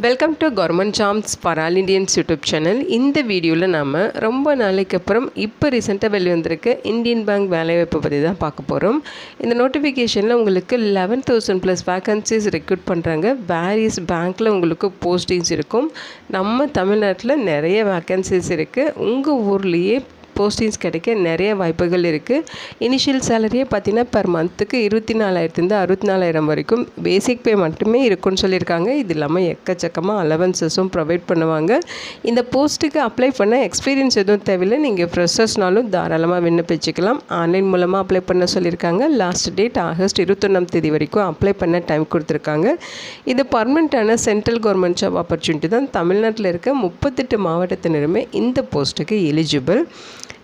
Welcome to government jobs for all Indians YouTube channel. இந்த வீடியோவில் நாம் ரொம்ப நாளைக்கு அப்புறம் இப்போ ரீசெண்டாக வெளிவந்திருக்க இந்தியன் பேங்க் வேலைவாய்ப்பை பற்றி தான் பார்க்க போகிறோம். இந்த நோட்டிஃபிகேஷனில் உங்களுக்கு 11,000+ வேக்கன்சிஸ் ரெக்ரூட் பண்ணுறாங்க. வேரியஸ் பேங்க்கில் உங்களுக்கு போஸ்டிங்ஸ் இருக்கும். நம்ம தமிழ்நாட்டில் நிறைய வேக்கன்சிஸ் இருக்குது. உங்கள் ஊர்லேயே போஸ்டிங்ஸ் கிடைக்க நிறைய வாய்ப்புகள் இருக்குது. இனிஷியல் சேலரியே பார்த்திங்கன்னா பெர் மந்த்துக்கு 24,000 64,000 வரைக்கும் பேசிக் பே மட்டுமே இருக்குன்னு சொல்லியிருக்காங்க. இது இல்லாமல் எக்கச்சக்கமாக அலவன்சஸும் ப்ரொவைட் பண்ணுவாங்க. இந்த போஸ்ட்டுக்கு அப்ளை பண்ண எக்ஸ்பீரியன்ஸ் எதுவும் தேவையில்லை. நீங்கள் ஃப்ரெஷர்ஸ்னாலும் தாராளமாக விண்ணப்பிச்சுக்கலாம். ஆன்லைன் மூலமாக அப்ளை பண்ண சொல்லியிருக்காங்க. லாஸ்ட் டேட் ஆகஸ்ட் 21 வரைக்கும் அப்ளை பண்ண டைம் கொடுத்துருக்காங்க. இது பர்மனெண்ட்டான சென்ட்ரல் கவர்மெண்ட் ஜாப் ஆப்பர்ச்சுனிட்டி தான். தமிழ்நாட்டில் இருக்க 38 மாவட்டத்தினருமே இந்த போஸ்ட்டுக்கு எலிஜிபிள்.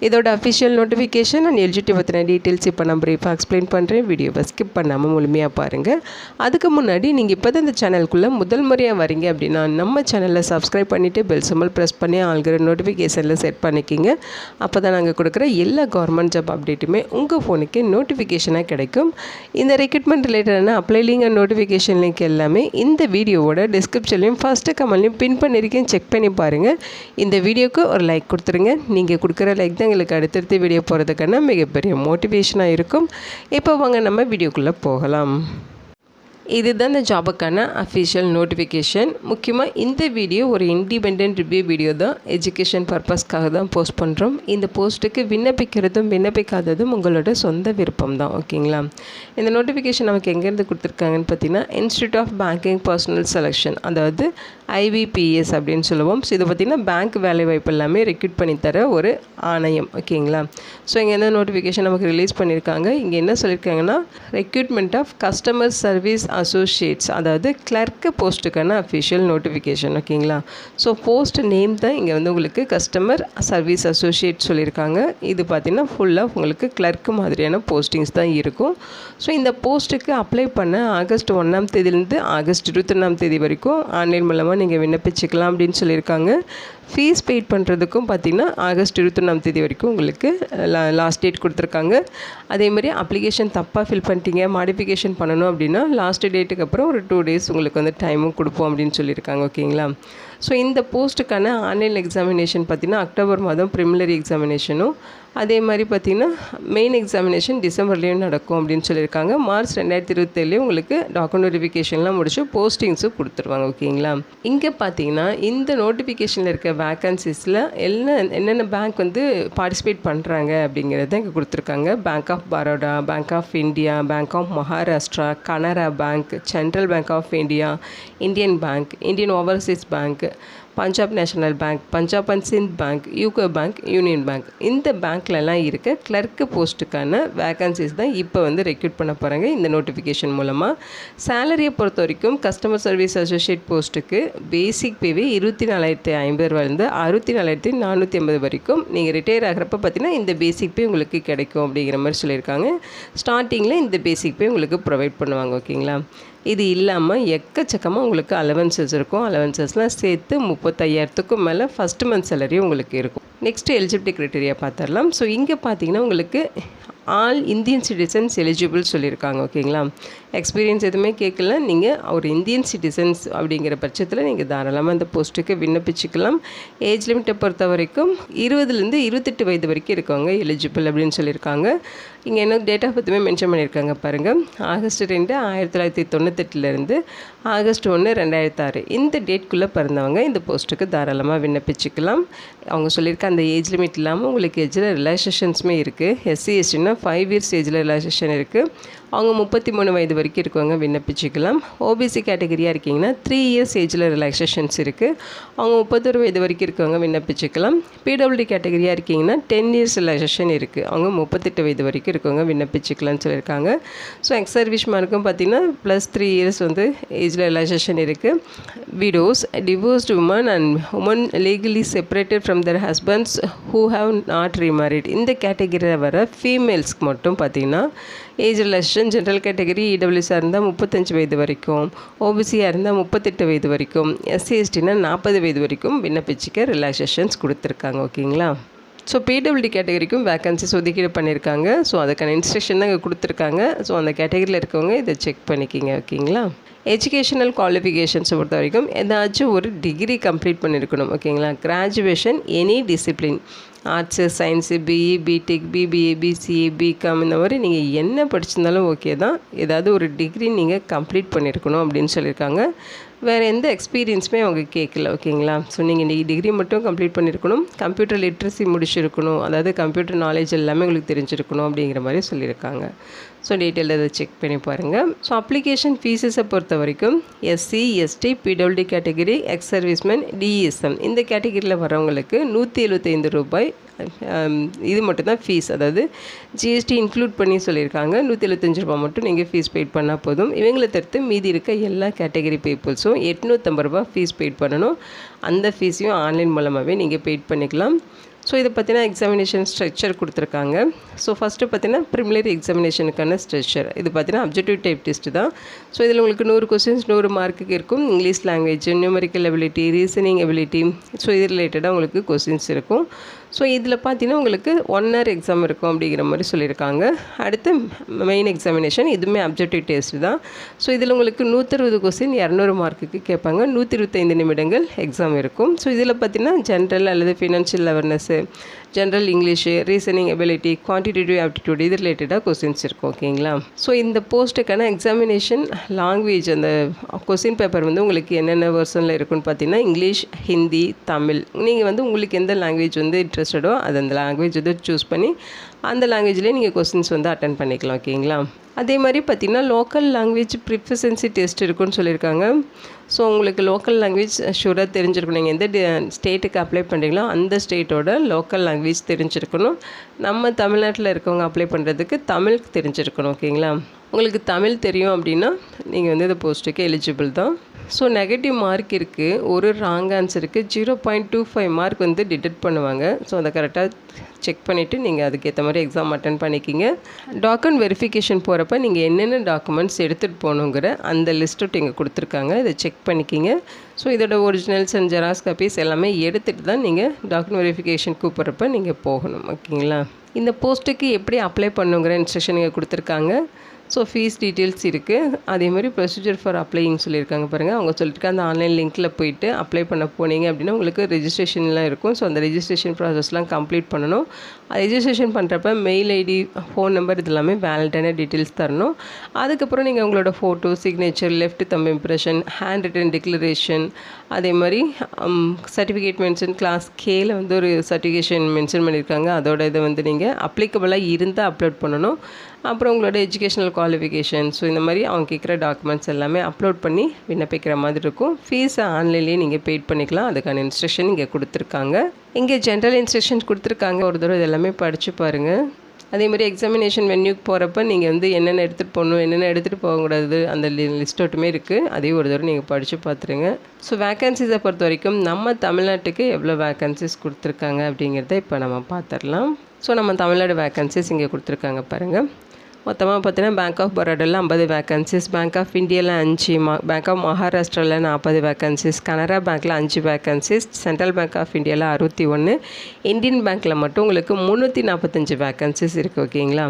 இதோட அஃபிஷியல் நோட்டிஃபிகேஷன் அண்ட் எலிஜிபிலிட்டி பற்றின டீட்டெயில்ஸ் இப்போ நான் ப்ரீஃபாக எக்ஸ்பிளைன் பண்ணுறேன். வீடியோவை ஸ்கிப் பண்ணாமல் முழுமையாக பாருங்கள். அதுக்கு முன்னாடி நீங்கள் இப்போ தான் இந்த சேனலுக்குள்ளே முதல் முறையாக வரீங்க அப்படின்னா நம்ம சேனலில் சப்ஸ்கிரைப் பண்ணிவிட்டு பெல் சிம்பல் ப்ரெஸ் பண்ணி ஆல்கிற நோட்டிஃபிகேஷனில் செட் பண்ணிக்கிங்க. அப்போ தான் நாங்கள் கொடுக்குற எல்லா கவர்மெண்ட் ஜாப் அப்டேட்டுமே உங்கள் ஃபோனுக்கு நோட்டிஃபிகேஷனாக கிடைக்கும். இந்த ரெக்ரூட்மெண்ட் ரிலேட்டடான apply link and notification link எல்லாமே இந்த வீடியோவோட டிஸ்கிரிப்ஷன்லையும் ஃபஸ்ட்டு கமெண்ட்லையும் பின் பண்ணியிருக்கேன். செக் பண்ணி பாருங்கள். இந்த வீடியோவுக்கு ஒரு லைக் கொடுத்துருங்க. நீங்கள் கொடுக்குற லைக் தான் எங்களுக்கு அடுத்தடுத்து வீடியோ போகிறதுக்கான மிகப்பெரிய மோட்டிவேஷனாக இருக்கும். இப்போ வாங்க நம்ம வீடியோக்குள்ளே போகலாம். இதுதான் இந்த ஜாபுக்கான அஃபிஷியல் நோட்டிஃபிகேஷன். முக்கியமாக இந்த வீடியோ ஒரு இண்டிபெண்ட் ரிவ்யூ வீடியோ தான். எஜுகேஷன் பர்பஸ்க்காக தான் போஸ்ட் பண்ணுறோம். இந்த போஸ்ட்டுக்கு விண்ணப்பிக்கிறதும் விண்ணப்பிக்காததும் உங்களோட சொந்த விருப்பம் தான். ஓகேங்களா? இந்த நோட்டிஃபிகேஷன் நமக்கு எங்கேருந்து கொடுத்துருக்காங்கன்னு பார்த்தீங்கன்னா institute of banking personnel selection, அதாவது IBPS அப்படின்னு சொல்லுவோம். ஸோ இதை பார்த்திங்கன்னா பேங்க் வேலைவாய்ப்பு எல்லாமே ரெக்ரூட் பண்ணித்தர ஒரு ஆணையம். ஓகேங்களா? ஸோ இங்கே எந்த நோட்டிஃபிகேஷன் நமக்கு ரிலீஸ் பண்ணியிருக்காங்க. இங்கே என்ன சொல்லியிருக்காங்கன்னா recruitment of customer service associates, அதாவது கிளர்க்கு போஸ்ட்டுக்கான அஃபிஷியல் நோட்டிஃபிகேஷன். ஓகேங்களா? ஸோ போஸ்ட் நேம் தான் இங்கே வந்து உங்களுக்கு கஸ்டமர் சர்வீஸ் அசோசியேட் சொல்லியிருக்காங்க. இது பார்த்திங்கன்னா ஃபுல்லாக உங்களுக்கு கிளர்க்கு மாதிரியான போஸ்டிங்ஸ் தான் இருக்கும். ஸோ இந்த போஸ்ட்டுக்கு அப்ளை பண்ண ஆகஸ்ட் 1 ஆகஸ்ட் 21 வரைக்கும் ஆன்லைன் மூலமாக நீங்கள் விண்ணப்பிச்சுக்கலாம் அப்படின்னு சொல்லியிருக்காங்க. ஃபீஸ் பெய்ட் பண்ணுறதுக்கும் பார்த்திங்கன்னா ஆகஸ்ட் 21 வரைக்கும் உங்களுக்கு லாஸ்ட் டேட் கொடுத்துருக்காங்க. அதேமாதிரி அப்ளிகேஷன் தப்பாக ஃபில் பண்ணிட்டீங்க, மாடிஃபிகேஷன் பண்ணணும் அப்படின்னா லாஸ்ட் டேட்டுக்கு அப்புறம் ஒரு 2 days உங்களுக்கு வந்து டைமும் கொடுப்போம் அப்படின்னு சொல்லியிருக்காங்க. ஓகேங்களா? ஸோ இந்த போஸ்ட்டுக்கான ஆன்லைன் எக்ஸாமினேஷன் பார்த்திங்கன்னா அக்டோபர் மாதம் ப்ரிமினரி எக்ஸாமினேஷனும், அதே மாதிரி பார்த்திங்கன்னா மெயின் எக்ஸாமினேஷன் டிசம்பர்லேயும் நடக்கும் அப்படின்னு சொல்லியிருக்காங்க. மார்ச் 2027 உங்களுக்கு டாக்குமெண்ட் வெரிஃபிகேஷன்லாம் முடிச்சு போஸ்டிங்ஸும் கொடுத்துருவாங்க. ஓகேங்களா? இங்கே பார்த்தீங்கன்னா இந்த நோட்டிஃபிகேஷனில் இருக்க வேக்கன்சிஸில் என்னென்ன பேங்க் வந்து பார்ட்டிசிபேட் பண்ணுறாங்க அப்படிங்கிறத இங்கே கொடுத்துருக்காங்க. Bank of Baroda, Bank of India, Bank of Maharashtra, Canara Bank, Central Bank of India, Indian Bank, Indian Overseas Bank, Punjab National Bank, Punjab and Sind Bank, UCO Bank, Union Bank, இந்த பேங்க்லலாம் இருக்க கிளர்க்கு போஸ்ட்டுக்கான வேக்கன்சிஸ் தான் இப்போ வந்து ரெக்ரூட் பண்ண போகிறாங்க இந்த நோட்டிஃபிகேஷன் மூலமாக. சேலரியை பொறுத்த வரைக்கும் கஸ்டமர் சர்வீஸ் அசோசியேட் போஸ்ட்டுக்கு பேசிக் பேவே 24,500 64,450 வரைக்கும். நீங்கள் ரிட்டையர் ஆகிறப்ப பார்த்தீங்கன்னா இந்த பேசிக் பே உங்களுக்கு கிடைக்கும் அப்படிங்கிற மாதிரி சொல்லியிருக்காங்க. ஸ்டார்டிங்கில் இந்த பேசிக் பே உங்களுக்கு ப்ரொவைட் பண்ணுவாங்க. ஓகேங்களா? இது இல்லாமல் எக்கச்சக்கமாக உங்களுக்கு அலவன்சஸ் இருக்கும். அலவன்சஸ்லாம் சேர்த்து 35,000க்கும் மேலே ஃபஸ்ட் மந்த் சேலரி உங்களுக்கு இருக்கும். நெக்ஸ்ட்டு எலிஜிபிலிட்டி க்ரைட்டீரியா பார்த்துடலாம். ஸோ இங்கே பார்த்தீங்கன்னா உங்களுக்கு ஆல் இந்தியன் சிட்டிசன்ஸ் எலிஜிபிள் சொல்லியிருக்காங்க. ஓகேங்களா? எக்ஸ்பீரியன்ஸ் எதுவுமே கேட்கல. நீங்கள் ஒரு இந்தியன் சிட்டிசன்ஸ் அப்படிங்கிற பட்சத்தில் நீங்கள் தாராளமாக இந்த போஸ்ட்டுக்கு விண்ணப்பிச்சுக்கலாம். ஏஜ் லிமிட்டை பொறுத்த வரைக்கும் 20 28 வயது வரைக்கும் இருக்கவங்க எலிஜிபிள் அப்படின்னு சொல்லியிருக்காங்க. இங்கே என்ன டேட் ஆஃப் பர்த்துமே மென்ஷன் பண்ணியிருக்காங்க பாருங்கள். ஆகஸ்ட் 2 1998 ஆகஸ்ட் 1 2006 இந்த டேட்குள்ளே பிறந்தவங்க இந்த போஸ்ட்டுக்கு தாராளமாக விண்ணப்பிச்சுக்கலாம். அவங்க சொல்லியிருக்க அந்த ஏஜ் லிமிட் இல்லாமல் உங்களுக்கு ஏஜில் ரிலாக்ஸேஷன்ஸுமே இருக்குது. SC STனா 5 years ஏஜில் ரிலாக்ஸேஷன் இருக்குது. அவங்க 33 வயது வரைக்கும் இருக்கவங்க விண்ணப்பிச்சுக்கலாம். OBC கேட்டகரியாக இருக்கீங்கன்னா 3 years ஏஜில் ரிலாக்ஸேஷன்ஸ் இருக்குது. அவங்க 31 வயது வரைக்கும் இருக்கவங்க விண்ணப்பிச்சுக்கலாம். PWD கேட்டகரியாக இருக்கீங்கன்னா 10 years ரிலாக்ஸேஷன் இருக்குது. அவங்க 38 வயது வரைக்கும் இருக்கவங்க விண்ணப்பிச்சுக்கலாம்னு சொல்லியிருக்காங்க. ஸோ எக்ஸ் சர்வீஸ்மேனுக்கும் பார்த்தீங்கன்னா +3 years வந்து ஏஜில் ரிலாக்ஸேஷன் இருக்குது. Widows, divorced women and women legally separated from their husbands who have not remarried, இந்த கேட்டகரியில் வர ஃபீமேல்ஸ்க்கு மட்டும் பார்த்திங்கன்னா ஏஜ் ரிலாக்ஸேஷன் ஜென்ரல் கேட்டகரி EWSஆ இருந்தால் 35 வயது வரைக்கும், OBCயாக இருந்தால் 38 வயது வரைக்கும், SC STனா 40 வயது வரைக்கும் விண்ணப்பிச்சுக்க ரிலாக்ஸேஷன்ஸ் கொடுத்துருக்காங்க. ஓகேங்களா? ஸோ பிடபிள்யூடி கேட்டகரிக்கும் வேக்கன்சிஸ் ஒதுக்கீடு பண்ணியிருக்காங்க. ஸோ அதுக்கான இன்ஸ்ட்ரக்ஷன் தான் இங்கே கொடுத்துருக்காங்க. ஸோ அந்த கேட்டகரியில் இருக்கவங்க இதை செக் பண்ணிக்கிங்க. ஓகேங்களா. எஜுகேஷனல் குவாலிஃபிகேஷன்ஸை பொறுத்த வரைக்கும் ஏதாச்சும் ஒரு டிகிரி கம்ப்ளீட் பண்ணியிருக்கணும். ஓகேங்களா. Graduation any discipline, arts, science, BE, BTech, BBA, BCA, BCom இந்த மாதிரி நீங்கள் என்ன படிச்சிருந்தாலும் ஓகே தான். ஏதாவது ஒரு டிகிரி நீங்கள் கம்ப்ளீட் பண்ணியிருக்கணும் அப்படின்னு சொல்லியிருக்காங்க. வேறு எந்த எக்ஸ்பீரியன்ஸுமே அவங்க கேட்கல. ஓகேங்களா. ஸோ நீங்கள் இன்றைக்கி டிகிரி மட்டும் கம்ப்ளீட் பண்ணியிருக்கணும், கம்ப்யூட்டர் லிட்ரஸி முடிச்சிருக்கணும், அதாவது கம்ப்யூட்டர் நாலேஜ் எல்லாமே உங்களுக்கு தெரிஞ்சிருக்கணும் அப்படிங்கிற மாதிரி சொல்லியிருக்காங்க. ஸோ டீட்டெயில் அதை செக் பண்ணி பாருங்கள். ஸோ அப்ளிகேஷன் ஃபீஸஸை பொறுத்த வரைக்கும் SC, ST, PWD category, ex serviceman, DSM இந்த கேட்டகரியில் வரவங்களுக்கு ₹175 இது மட்டும்தான் ஃபீஸ். அதாவது ஜிஎஸ்டி இன்க்ளூட் பண்ணி சொல்லியிருக்காங்க. ₹175 மட்டும் நீங்கள் ஃபீஸ் பெய்ட் பண்ணால் போதும். இவங்களை தவிர்த்து மீதி இருக்க எல்லா கேட்டகரி பீப்புள்ஸும் ₹850 ஃபீஸ் பெய்ட் பண்ணணும். அந்த ஃபீஸையும் ஆன்லைன் மூலமாகவே நீங்கள் பெய்ட் பண்ணிக்கலாம். ஸோ இதை பற்றின எக்ஸாமினேஷன் ஸ்ட்ரக்சர் கொடுத்துருக்காங்க. ஸோ ஃபஸ்ட்டு பார்த்தீங்கன்னா ப்ரிலிமினரி எக்ஸாமினேஷனுக்கான ஸ்ட்ரக்சர். இது பார்த்தீங்கன்னா அப்ஜெக்டிவ் டைப் டெஸ்ட் தான். ஸோ இதில் உங்களுக்கு 100 கொஸ்டின்ஸ் 100 மார்க்குக்கு இருக்கும். English language, numerical ability, reasoning ability, so இது ரிலேட்டடாக உங்களுக்கு கொஸ்டின்ஸ் இருக்கும். ஸோ இதில் பார்த்தீங்கன்னா உங்களுக்கு 1 hour எக்ஸாம் இருக்கும் அப்படிங்கிற மாதிரி சொல்லியிருக்காங்க. அடுத்து மெயின் எக்ஸாமினேஷன், இதுவுமே அப்ஜெக்டிவ் டெஸ்ட் தான். ஸோ இதில் உங்களுக்கு 160 கொஸ்டின் 200 மார்க்குக்கு கேட்பாங்க. 125 நிமிடங்கள் எக்ஸாம் இருக்கும். ஸோ இதில் பார்த்தீங்கன்னா ஜென்ரல் அல்லது financial awareness, general English, reasoning ability, quantitative aptitude இது ரிலேட்டடாக கொஸ்டின்ஸ் இருக்கும். ஓகேங்களா. ஸோ இந்த போஸ்ட்டுக்கான எக்ஸாமினேஷன் லாங்குவேஜ், அந்த கொஸ்டின் பேப்பர் வந்து உங்களுக்கு என்னென்ன வெர்ஷனில் இருக்குன்னு பார்த்தீங்கன்னா இங்கிலீஷ், ஹிந்தி, தமிழ். நீங்கள் வந்து உங்களுக்கு எந்த லாங்குவேஜ் வந்து இன்ட்ரெஸ்டடோ அது அந்த லாங்குவேஜ் வந்து சூஸ் பண்ணி அந்த லாங்குவேஜ்லேயே நீங்கள் கொஸ்டின்ஸ் வந்து அட்டன் பண்ணிக்கலாம். ஓகேங்களா. அதே மாதிரி பார்த்திங்கன்னா லோக்கல் லாங்குவேஜ் ப்ரிஃபரன்சி டெஸ்ட் இருக்குன்னு சொல்லியிருக்காங்க. ஸோ உங்களுக்கு லோக்கல் லாங்குவேஜ் ஷூராக தெரிஞ்சிருக்கணும். நீங்கள் எந்த ஸ்டேட்டுக்கு அப்ளை பண்ணுறீங்களோ அந்த ஸ்டேட்டோட லோக்கல் லாங்குவேஜ் தெரிஞ்சிருக்கணும். நம்ம தமிழ்நாட்டில் இருக்கவங்க அப்ளை பண்ணுறதுக்கு தமிழ் தெரிஞ்சிருக்கணும். ஓகேங்களா. உங்களுக்கு தமிழ் தெரியும் அப்படின்னா நீங்கள் வந்து இந்த போஸ்ட்டுக்கு எலிஜிபிள் தான். ஸோ நெகட்டிவ் மார்க் இருக்குது, ஒரு ராங் ஆன்சருக்கு 0.25 மார்க் வந்து டிடெக்ட் பண்ணுவாங்க. ஸோ அதை கரெக்டாக செக் பண்ணிவிட்டு நீங்கள் அதுக்கேற்ற மாதிரி எக்ஸாம் அட்டன் பண்ணிக்கிங்க. டாக்குமெண்ட் வெரிஃபிகேஷன் போகிறப்ப நீங்கள் என்னென்ன டாக்குமெண்ட்ஸ் எடுத்துகிட்டு போகணுங்கிற அந்த லிஸ்ட்டு இங்கே கொடுத்துருக்காங்க. இதை செக் பண்ணிக்கிங்க. ஸோ இதோட ஒரிஜினல்ஸ் அண்ட் ஜெராக்ஸ் காப்பீஸ் எல்லாமே எடுத்துகிட்டு தான் நீங்கள் டாக்குமெண்ட் வெரிஃபிகேஷன் கூப்பிட்றப்ப நீங்கள் போகணும். ஓகேங்களா. இந்த போஸ்ட்டுக்கு எப்படி அப்ளை பண்ணுங்கிற இன்ஸ்ட்ரக்ஷன் இங்கே கொடுத்துருக்காங்க. ஸோ ஃபீஸ் டீட்டெயில்ஸ் இருக்குது. அதே மாதிரி ப்ரொசீஜர் ஃபார் அப்ளையிங் சொல்லியிருக்காங்க பாருங்கள். அவங்க சொல்லியிருக்க அந்த ஆன்லைன் லிங்க்கில் போயிட்டு அப்ளை பண்ண போனீங்க அப்படின்னா உங்களுக்கு ரெஜிஸ்ட்ரேஷன்லாம் இருக்கும். ஸோ அந்த ரெஜிஸ்ட்ரேஷன் ப்ராசஸ்லாம் கம்ப்ளீட் பண்ணணும். ரெஜிஸ்ட்ரேஷன் பண்ணுறப்ப மெயில் ஐடி, ஃபோன் நம்பர் இது எல்லாமே வேலிடான டீட்டெயில்ஸ் தரணும். அதுக்கப்புறம் நீங்கள் உங்களோட photo, signature, left thumb impression, hand return declaration, அதே மாதிரி சர்டிஃபிகேட் மென்ஷன், கிளாஸ் கேல வந்து ஒரு சர்டிஃபிகேஷன் மென்ஷன் பண்ணியிருக்காங்க. அதோட இதை வந்து நீங்கள் அப்ளிகபிளாக இருந்தால் அப்லோட் பண்ணணும். அப்புறம் உங்களோட எஜுகேஷனல் குவாலிஃபிகேஷன், ஸோ இந்த மாதிரி அவங்க கேட்குற டாக்குமெண்ட்ஸ் எல்லாமே அப்லோட் பண்ணி விண்ணப்பிக்கிற மாதிரி இருக்கும். ஃபீஸை ஆன்லைன்லேயே நீங்கள் பெய்ட் பண்ணிக்கலாம். அதுக்கான இன்ஸ்ட்ரக்ஷன் இங்கே கொடுத்துருக்காங்க. இங்கே ஜென்ரல் இன்ஸ்ட்ரக்ஷன்ஸ் கொடுத்துருக்காங்க. ஒரு தடவை இதெல்லாமே படித்து பாருங்கள். அதே மாதிரி எக்ஸாமினேஷன் வென்யூக்கு போகிறப்ப நீங்கள் வந்து என்னென்ன எடுத்துகிட்டு போகணும், என்னென்ன எடுத்துகிட்டு போகக்கூடாது அந்த லிஸ்ட்டோட்டுமே இருக்குது. அதையும் ஒரு தடவை நீங்கள் படித்து பார்த்துருங்க. ஸோ வேக்கன்சிஸை பொறுத்த வரைக்கும் நம்ம தமிழ்நாட்டுக்கு எவ்வளோ வேக்கன்சிஸ் கொடுத்துருக்காங்க அப்படிங்கிறத இப்போ நம்ம பார்த்துடலாம். ஸோ நம்ம தமிழ்நாடு வேக்கன்சிஸ் இங்கே கொடுத்துருக்காங்க பாருங்கள். மொத்தமாக பார்த்தீங்கன்னா பேங்க் ஆஃப் பரோடாவில் 50 வேக்கன்சிஸ், பேங்க் ஆஃப் இந்தியாவில் 5, பேங்க் ஆஃப் மகாராஷ்டிராவில் 40 வேக்கன்சிஸ், கனரா பேங்க்கில் 5 வேக்கன்சிஸ், சென்ட்ரல் பேங்க் ஆஃப் இந்தியாவில் 61, இந்தியன் பேங்க்கில் மட்டும் உங்களுக்கு 345 வேக்கன்சிஸ் இருக்குது. ஓகேங்களா.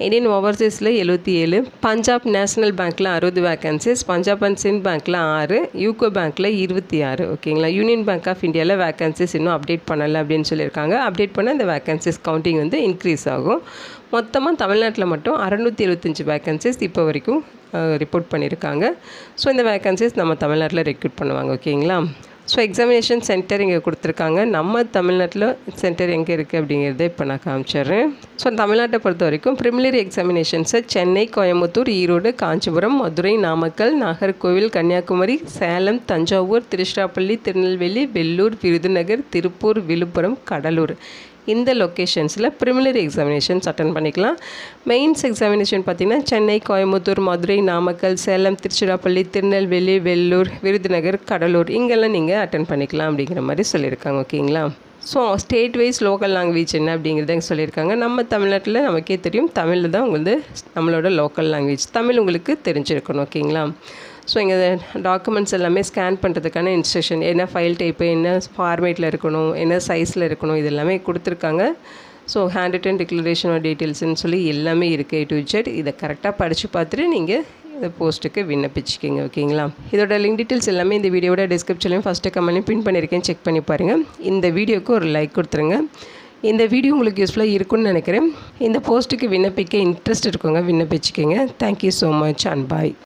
இந்தியன் ஓவர்சீஸில் 77, பஞ்சாப் நேஷனல் பேங்க்கில் 60 வேக்கன்சிஸ், பஞ்சாப் அண்ட் சிந்த் பேங்க்கில் 6, யூகோ பேங்க்கில் 26. ஓகேங்களா. யூனியன் பேங்க் ஆஃப் இந்தியாவில் வேக்கன்சிஸ் இன்னும் அப்டேட் பண்ணலை அப்படின்னு சொல்லியிருக்காங்க. அப்டேட் பண்ண இந்த வேக்கன்சிஸ் கவுண்டிங் வந்து இன்க்ரீஸ் ஆகும். மொத்தமாக தமிழ்நாட்டில் மட்டும் 675 வேக்கன்சிஸ் இப்போ வரைக்கும் ரிப்போர்ட் பண்ணியிருக்காங்க. ஸோ இந்த வேக்கன்சிஸ் நம்ம தமிழ்நாட்டில் ரெக்ரூட் பண்ணுவாங்க. ஓகேங்களா. ஸோ எக்ஸாமினேஷன் சென்டர் இங்கே கொடுத்துருக்காங்க. நம்ம தமிழ்நாட்டில் சென்டர் எங்கே இருக்குது அப்படிங்கிறத இப்போ நான் காமிச்சிடுறேன். ஸோ தமிழ்நாட்டை பொறுத்த வரைக்கும் ப்ரிலிமினரி எக்ஸாமினேஷன்ஸை சென்னை, கோயம்புத்தூர், ஈரோடு, காஞ்சிபுரம், மதுரை, நாமக்கல், நாகர்கோவில், கன்னியாகுமரி, சேலம், தஞ்சாவூர், திருச்சிராப்பள்ளி, திருநெல்வேலி, வெள்ளூர், விருதுநகர், திருப்பூர், விழுப்புரம், கடலூர் இந்த லொக்கேஷன்ஸில் ப்ரிலிமினரி எக்ஸாமினேஷன்ஸ் அட்டன் பண்ணிக்கலாம். மெயின்ஸ் எக்ஸாமினேஷன் பார்த்திங்கன்னா சென்னை, கோயம்புத்தூர், மதுரை, நாமக்கல், சேலம், திருச்சிராப்பள்ளி, திருநெல்வேலி, வெள்ளூர், விருதுநகர், கடலூர் இங்கெல்லாம் நீங்கள் அட்டன் பண்ணிக்கலாம் அப்படிங்கிற மாதிரி சொல்லியிருக்காங்க. ஓகேங்களா. So state wise local language என்ன அப்படிங்கிறத சொல்லியிருக்காங்க. நம்ம தமிழ்நாட்டில் நமக்கே தெரியும் தமிழில் தான் உங்களுக்கு நம்மளோட லோக்கல் லாங்குவேஜ், தமிழ் உங்களுக்கு தெரிஞ்சிருக்கணும். ஓகேங்களா. ஸோ இங்கே டாக்குமெண்ட்ஸ் எல்லாமே ஸ்கேன் பண்ணுறதுக்கான இன்ஸ்ட்ரக்ஷன், என்ன ஃபைல் டைப்பு, என்ன ஃபார்மேட்டில் இருக்கணும், என்ன சைஸில் இருக்கணும், இது எல்லாமே கொடுத்துருக்காங்க. ஸோ ஹேண்ட் ரிட்டன் டிக்ளரேஷனோட டீட்டெயில்ஸ்னு சொல்லி எல்லாமே இருக்குது A to Z. இதை கரெக்டாக படித்து பார்த்துட்டு நீங்கள் இந்த போஸ்ட்டுக்கு விண்ணப்பிச்சிக்கிங்க. ஓகேங்களா? இதோட லிங்க் டீட்டெயில்ஸ் எல்லாமே இந்த வீடியோட டிஸ்கிரிப்ஷன்லையும் ஃபஸ்ட்டு கமெண்ட்லையும் பின் பண்ணியிருக்கேன், செக் பண்ணி பாருங்கள். இந்த வீடியோக்கு ஒரு லைக் கொடுத்துருங்க. இந்த வீடியோ உங்களுக்கு யூஸ்ஃபுல்லாக இருக்கும்னு நினைக்கிறேன். இந்த போஸ்ட்டுக்கு விண்ணப்பிக்க இன்ட்ரெஸ்ட் இருக்கவங்க விண்ணப்பிச்சிக்கிங்க. Thank you so much and bye.